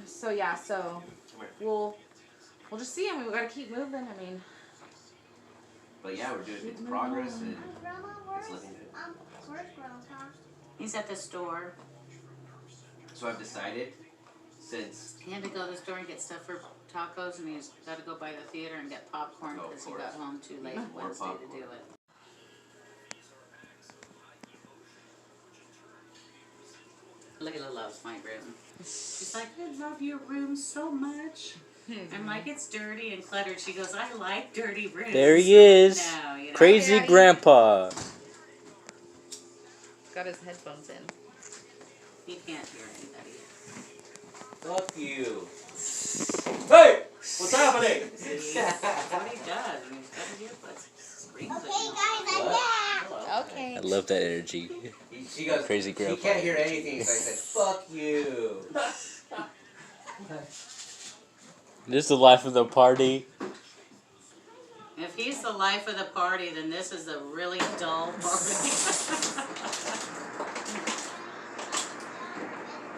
So yeah, so we'll just see. I mean, we gotta keep moving. I mean. But yeah, we're doing it's progress and it's looking good. Where's Grandpa? He's at the store. So I've decided, since he had to go to the store and get stuff for tacos, and he's got to go by the theater and get popcorn because he got home too late Wednesday to do it. Layla loves my room. She's like, I love your room so much. I'm like, it's dirty and cluttered. She goes, I like dirty rooms. There he is. No, you know? Crazy Grandpa. Got his headphones in. He can't hear anybody. Fuck you. Hey! What's happening? What he does. And he's got his earbuds. Screams at Okay, you. guys, I'm back. Okay. I love that energy. She goes, Crazy Grandpa. He can't hear anything, so I said, fuck you. This is the life of the party. If he's the life of the party, then this is a really dull party.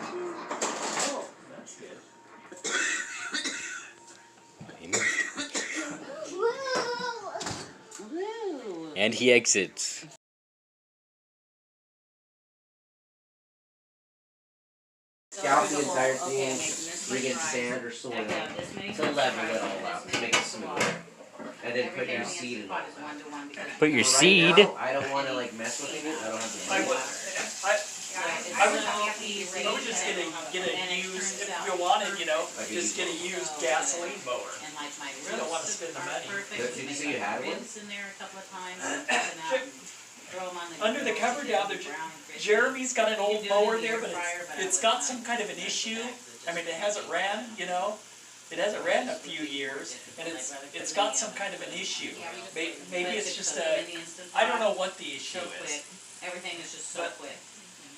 Oh, that's good. Woo. And he exits. Scout the entire thing, bring in sand or soil to level it all out, to make it smoother. And then put your seed in all that. Put your Right seed. now, I don't want to like mess with it. I don't have the I money. was just gonna get a used, if you wanted, you know, just get a used gasoline mower. You don't want to spend the money. Did you say you had one? Under the cover down there, Jeremy's got an old mower there, but it's got some kind of an issue. I mean, it hasn't ran, you know. It hasn't ran in a few years, and it's got some kind of an issue. Maybe it's just a, I don't know what the issue is. Everything is just so quick.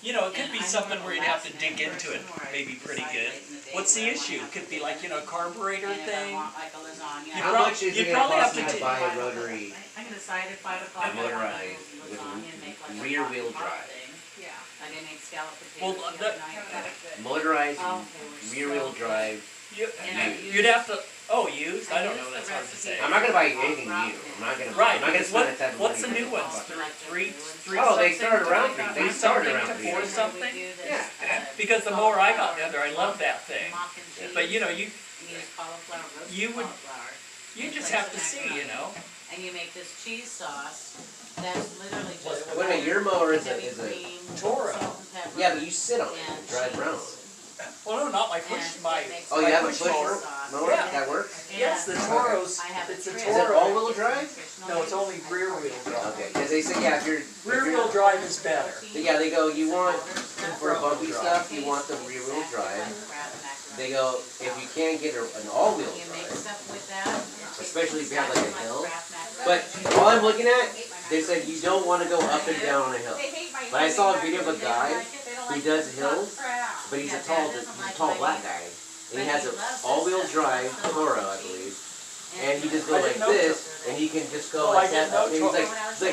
You know, it could be something where you'd have to dig into it, maybe pretty good. What's the issue? It could be like, you know, a carburetor thing. How much is it going to cost me to buy a rotary I can decide at 5 o'clock. motorized with rear wheel drive? Like I make scallop Well, potatoes the other night. Motorized rear wheel drive. You'd have to, used? I don't know, that's hard to say. I'm not going to buy anything new. I'm not going to Right, spend because that type of what's the money. new ones? Three Oh, they something? started around three. They started around to three. four something? Yeah. Because the mower I got the other, I love that thing. But you know, you would, you just have to see, you know. And you make this cheese sauce that's literally just. Wait a minute, your mower is a Toro. Yeah, but you sit on it and drive around. Well, no, not my push, my. Oh, you have a push push mower? mower? Yeah. That works? Yes, the Toros, it's a Is it Toro. all-wheel drive? No, it's only rear wheel drive. Okay, because they say, yeah, if you're... Rear wheel drive is better. Yeah, they go, you want, for bumpy stuff, you want the rear wheel drive. They go, if you can't get an all-wheel drive, especially if you have like a hill. But all I'm looking at, they said you don't want to go up and down on a hill. But I saw a video of a guy who does hills, but he's a tall black guy. And he has an all-wheel drive Toro, I believe. And he just goes like this, and he can just go like that. And he's like,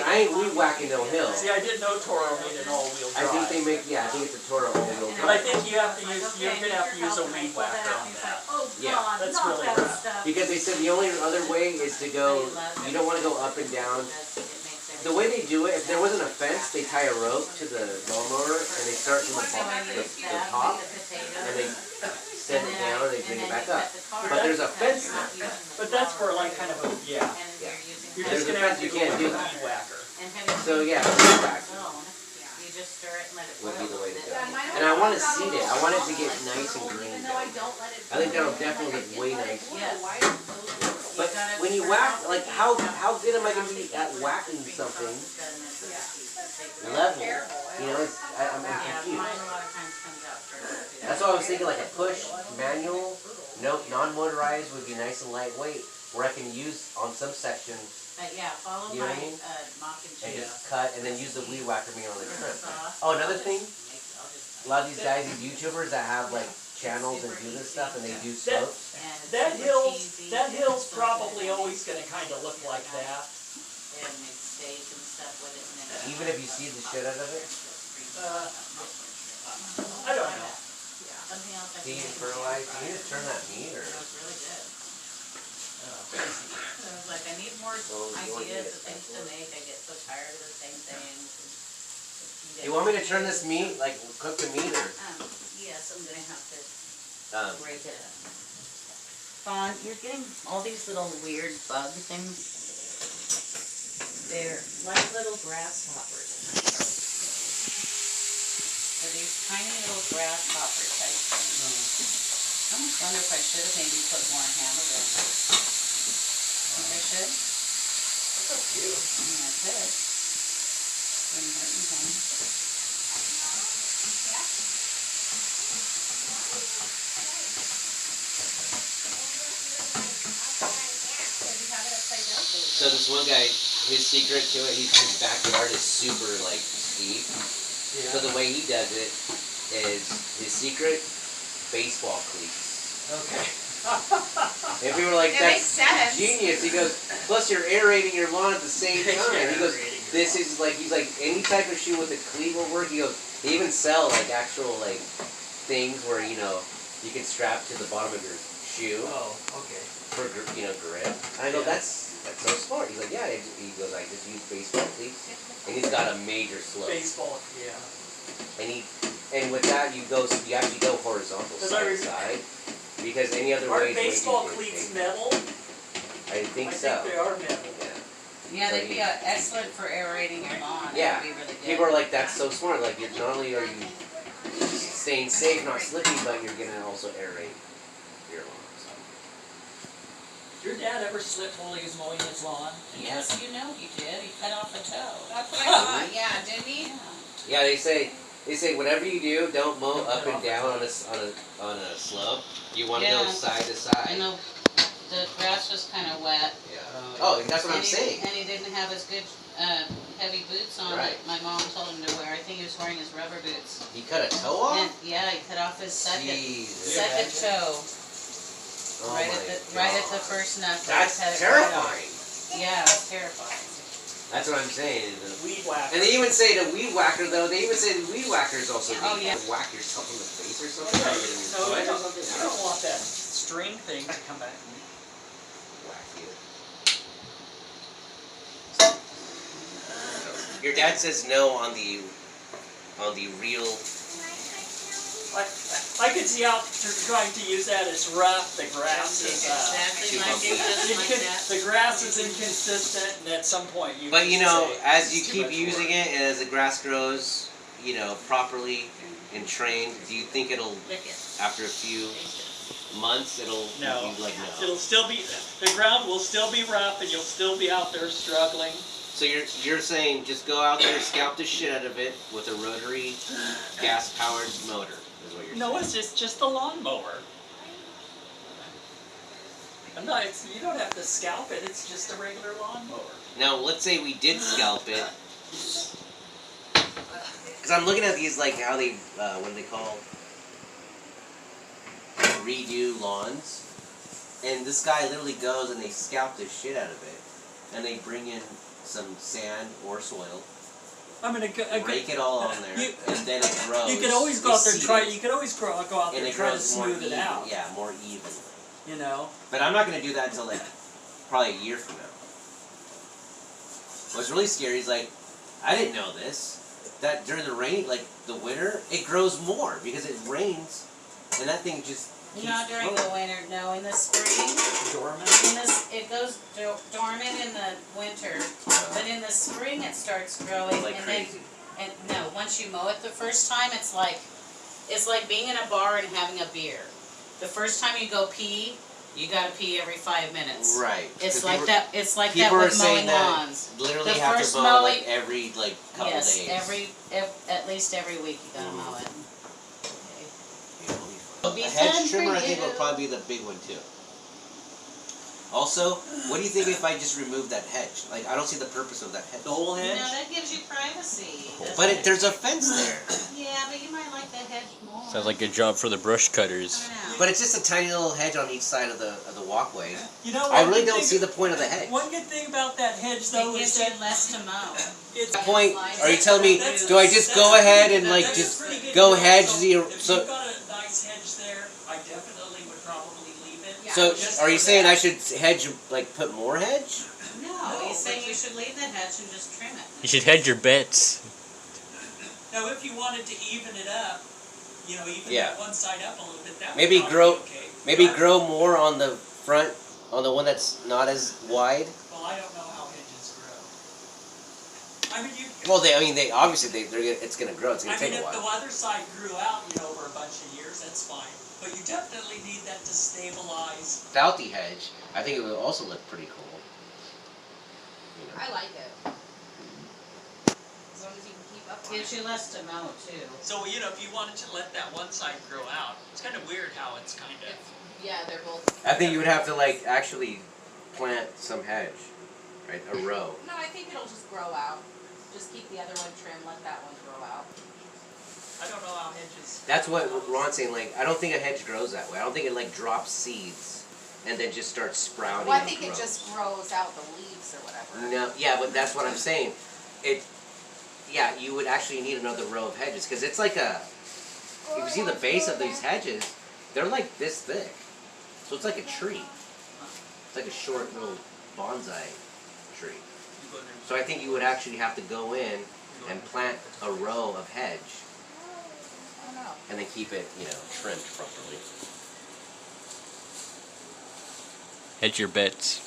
I ain't weed whacking no hill. See, I didn't know Toro made an all-wheel drive. I think they make, I think it's a Toro all-wheel But I drive. think you're gonna have to use a weed whacker on that. Yeah, That's really rough. because they said the only other way is to go, you don't want to go up and down. The way they do it, if there wasn't a fence, they tie a rope to the lawnmower, and they start from the top, and they send it down, and they bring it back up. But there's a fence there. But that's for like kind of a, yeah. You're There's just a gonna have fence, to you go can't with do a that. weed whacker. So yeah, weed whacker You just stir it and let it would be the way to go. Yeah, And I want to seed it. I want it to get nice and green. I think that'll definitely look way nice. Yes. But when you whack, like how good am I going to be at whacking something level? You know, I'm confused. That's why I was thinking like a push manual, non-motorized would be nice and lightweight, where I can use on some sections Yeah, follow You know my what I mean? mac and and cheese. just cut, and then use the weed whacker me on the trim. Oh, another thing, a lot of these guys, these YouTubers that have like channels and do this stuff, and they do slopes. That hill's probably always gonna kind of look like that. Even if you see the shit out of it. I don't know. Something else I Feed can and make. fertilize. You need to turn that meter. That was really good. Oh, So I was like, I need more Well, you want ideas to of things to make. I get so tired of the same things. You want me to turn this meat, like cook the meat, or? Yes, I'm gonna have to break it up. Fawn, you're getting all these little weird bug things. They're like little grasshoppers. They're these tiny little grasshopper type things. I almost wonder if I should have maybe put more hamburger in it. Think I should? That's up to you. I mean, I could. Wouldn't hurt anything. So this one guy, his secret to it, his backyard is super like steep. So the way he does it is his secret baseball cleats. okay. And people were like, It that's makes sense. genius. He goes, plus you're aerating your lawn at the same time. He goes, Aerating your this is like, he's like, any type of shoe with a cleat will work. He goes, they even sell like actual like things where, you know, you can strap to the bottom of your shoe Oh, okay. for, you know, grip. And I go, Yeah. that's so smart. He's like, yeah. He goes, I just use baseball cleats. And he's got a major slope. Baseball, yeah. And with that, you actually go horizontal, Because side I to side. Because any other Are way is way too baseball big. cleats metal? I think I so. think they are metal. Yeah. Yeah, they'd be excellent for aerating your lawn. Yeah. That'd be really good. People are like, that's so smart. Like, not only are you staying safe, not slipping, but you're gonna also aerate your lawn. Did your dad ever slip while he was mowing his lawn? Yes, you know he did. He cut off a toe. That's what I thought. Yeah, didn't he? Yeah, they say whatever you do, don't mow up and down on a slope. You want to go Yeah. side to side. And the grass was kind of wet. Yeah. Oh, that's what I'm And saying. And he didn't have his good heavy boots on Right. that my mom told him to wear. I think he was wearing his rubber boots. He cut a toe off? And yeah, he cut off his second Jesus. toe. Oh right my at the God. first nut. That's Cut it right off. terrifying. Yeah, it was terrifying. That's what I'm saying. Weed whacker. And they even say the weed whacker though. They even say the weed whacker is also Oh, you yeah. can whack yourself in the face or something. No, Or get in your you foot or don't, something. you don't want that string thing to come back. Whack you. Your dad says no on the real. I could see how trying to use that as rough. The grass is Exactly too like bumpy. it, just like that. the grass is inconsistent, and at some point you. But you just know, say, as you "It's too keep much using work." it and as the grass grows, you know, properly and trained, do you think it'll, Lick it. after a few months, it'll No. be like no? It'll still be, the ground will still be rough, and you'll still be out there struggling. So you're saying just go out there, scalp the shit out of it with a rotary gas-powered motor, is what you're No, saying. it's just a lawnmower. I'm not. You don't have to scalp it. It's just a regular lawnmower. Now, let's say we did scalp it. Because I'm looking at these, like, how they, what do they call? Redo lawns. And this guy literally goes and they scalp the shit out of it. And they bring in some sand or soil, I mean, rake it all on there, You- and then it grows. you could always go They out there and seed try. it, You could always go out there and and it try to grows more smooth it even. out. Yeah, more evenly. You know. But I'm not going to do that until, like, probably a year from now. What's really scary is, like, I didn't know this, that during the rain, like, the winter, it grows more because it rains, and that thing just keeps Not during growing. the winter, no, in the spring. Dormant. It goes dormant in the winter, but in the spring it starts growing, Like and crazy. then, and no, once you mow it the first time, it's like being in a bar and having a beer. The first time you go pee, you gotta pee every 5 minutes. Right. It's 'Cause like people- that. It's like that People are with saying mowing that lawns. literally The have first to mow, like, mowing- every, like, couple Yes, days. at least every week you gotta mow it. A Be hedge fun trimmer, for I think, will you. probably be the big one, too. Also, what do you think if I just remove that hedge? Like, I don't see the purpose of that hedge. The whole No, hedge. that gives you privacy. But there's a fence there. Yeah, but you might like the hedge more. Sounds like a job for the brush cutters. I don't know. But it's just a tiny little hedge on each side of the walkway. You know. I one really good don't thing- see the point of the hedge. One good thing about that hedge, though, It is gives you that less to mow. it's. Point? Are you telling me? Do I just go ahead and like That's just pretty good go to know. hedge So the if so? you've got a nice hedge So Just are you for saying that. I should hedge, like put more hedge? No, he's saying you should leave the hedge and just trim it. You should hedge your bets. Now, if you wanted to even it up, you know, even Yeah. that one side up a little bit, that Maybe would grow- probably be okay. Maybe But- grow more on the front, on the one that's not as wide. Well, I don't know how hedges grow. I mean, you. They obviously it's gonna grow. It's gonna I take mean, a if the while. other side grew out, you know, over a bunch of years, that's fine. But you definitely need that to stabilize. Without the hedge, I think it would also look pretty cool. You know. I like it. As long as you can keep up on Gives it. you less to mow too. So, you know, if you wanted to let that one side grow out, it's kind of weird how it's kind of. Yeah, they're both. I think you would have to like actually plant some hedge, right? A row. No, I think it'll just grow out. Just keep the other one trim, let that one grow out. I don't know how hedges. That's what Ron's saying. Like, I don't think a hedge grows that way. I don't think it like drops seeds and then just starts sprouting. Well, I and think it grows. just grows out the leaves or whatever. No, yeah, but that's what I'm saying. Yeah, you would actually need another row of hedges because it's like a. If you see the base of these hedges, they're like this thick, so it's like a tree. It's like a short little bonsai tree. You go in there. So I think you would actually have to go in and plant a row of hedge I don't know. and then keep it, trimmed properly. Hedge your bets.